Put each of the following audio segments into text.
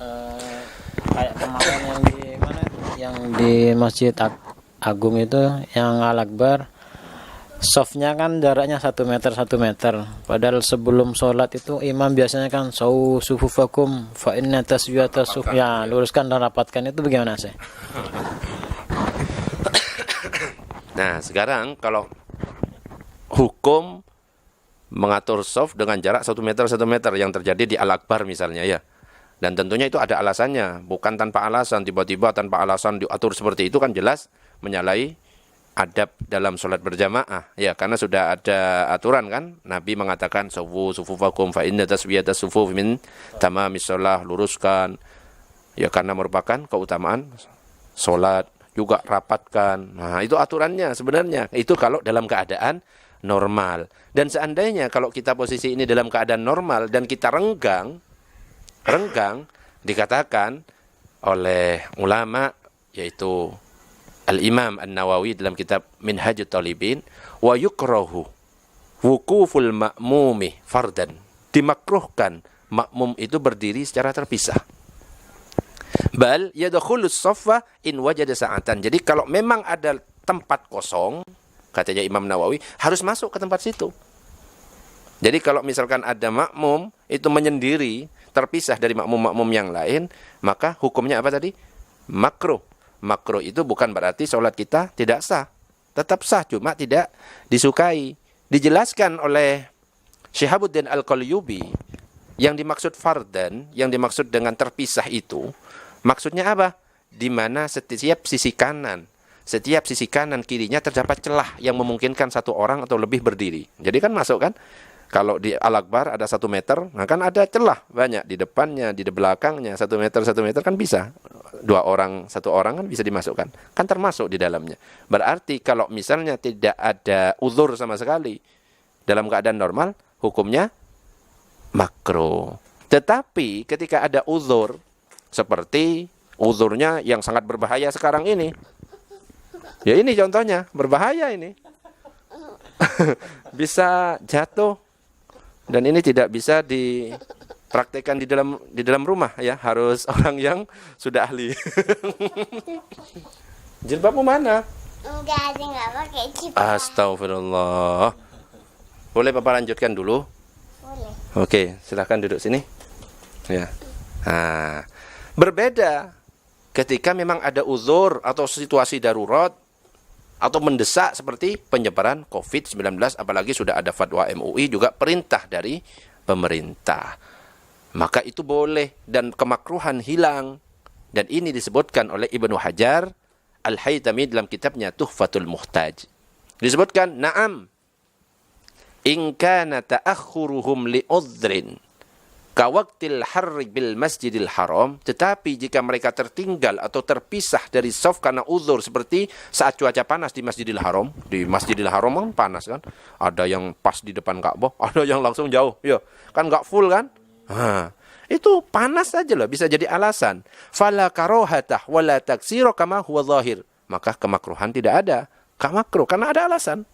Eh, kayak kemarin yang di mana? Yang di Masjid Agung itu yang Al-Akbar. Softnya kan jaraknya 1 meter 1 meter. Padahal sebelum sholat itu imam biasanya kan sufufakum fa inna taswiyata suf, ya luruskan dan rapatkan, itu bagaimana sih? Nah, sekarang kalau hukum mengatur soft dengan jarak 1 meter 1 meter yang terjadi di Al-Akbar misalnya ya. Dan tentunya itu ada alasannya, bukan tanpa alasan, tiba-tiba tanpa alasan diatur seperti itu kan jelas menyalahi adab dalam sholat berjamaah ya, karena sudah ada aturan kan. Nabi mengatakan sufufakum fa inna taswiyatas sufuf min tamamis shalah, luruskan ya, karena merupakan keutamaan sholat, juga rapatkan. Nah, itu aturannya sebenarnya. Itu kalau dalam keadaan normal. Dan seandainya kalau kita posisi ini dalam keadaan normal dan kita renggang dikatakan oleh ulama yaitu Al-Imam An-Nawawi dalam kitab Minhajut Talibin, wa yukrahu wukuful ma'mumi fardan. Dimakruhkan makmum itu berdiri secara terpisah. Bal yadkhulus shaffa in wajada sa'atan. Jadi kalau memang ada tempat kosong, katanya Imam Nawawi, harus masuk ke tempat situ. Jadi kalau misalkan ada makmum itu menyendiri, terpisah dari makmum-makmum yang lain, maka hukumnya apa tadi? Makruh. Makruh itu bukan berarti sholat kita tidak sah. Tetap sah, cuma tidak disukai. Dijelaskan oleh Syihabuddin Al-Qalyubi, yang dimaksud fardan, yang dimaksud dengan terpisah itu, maksudnya apa? Di mana setiap sisi kanan kirinya terdapat celah yang memungkinkan satu orang atau lebih berdiri. Jadi kan masuk kan? Kalau di Al-Akbar ada 1 meter, nah kan ada celah banyak di depannya, di belakangnya, 1 meter kan bisa. 2 orang, 1 orang kan bisa dimasukkan. Kan termasuk di dalamnya. Berarti kalau misalnya tidak ada uzur sama sekali, dalam keadaan normal, hukumnya makruh. Tetapi ketika ada uzur, seperti uzurnya yang sangat berbahaya sekarang ini. Ya ini contohnya, berbahaya ini. Bisa jatuh. Dan ini tidak bisa dipraktekkan di dalam rumah ya, harus orang yang sudah ahli. Jilbabmu mana? Enggak pakai jilbab. Astagfirullah. Boleh Bapak lanjutkan dulu? Boleh. Oke, silahkan duduk sini. Ya. Nah, berbeda ketika memang ada uzur atau situasi darurat atau mendesak seperti penyebaran COVID-19, apalagi sudah ada fatwa MUI juga perintah dari pemerintah. Maka itu boleh dan kemakruhan hilang. Dan ini disebutkan oleh Ibnu Hajar Al-Haytami dalam kitabnya Tuhfatul Muhtaj. Disebutkan, na'am, in kana ta'akhuruhum li'udhrin kawaktil harri bil masjidil haram, tetapi jika mereka tertinggal atau terpisah dari shaf karena uzur seperti saat cuaca panas di Masjidil Haram. Di Masjidil Haram kan panas kan, ada yang pas di depan Ka'bah, ada yang langsung jauh, ya kan nggak full kan. Itu panas saja loh, bisa jadi alasan. Fala karohatah wala taksiro kama huwa zahir, maka kemakruhan tidak ada, gak makruh karena ada alasan.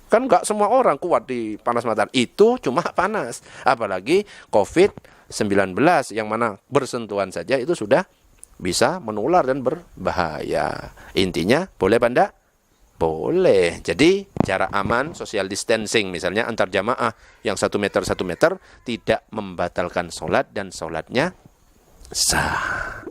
Kan nggak semua orang kuat di panas matahari. Itu cuma panas. Apalagi COVID-19 yang mana bersentuhan saja itu sudah bisa menular dan berbahaya. Intinya, boleh apa enggak? Boleh. Jadi, jarak aman, social distancing misalnya antar jamaah yang 1 meter 1 meter tidak membatalkan sholat dan sholatnya sah.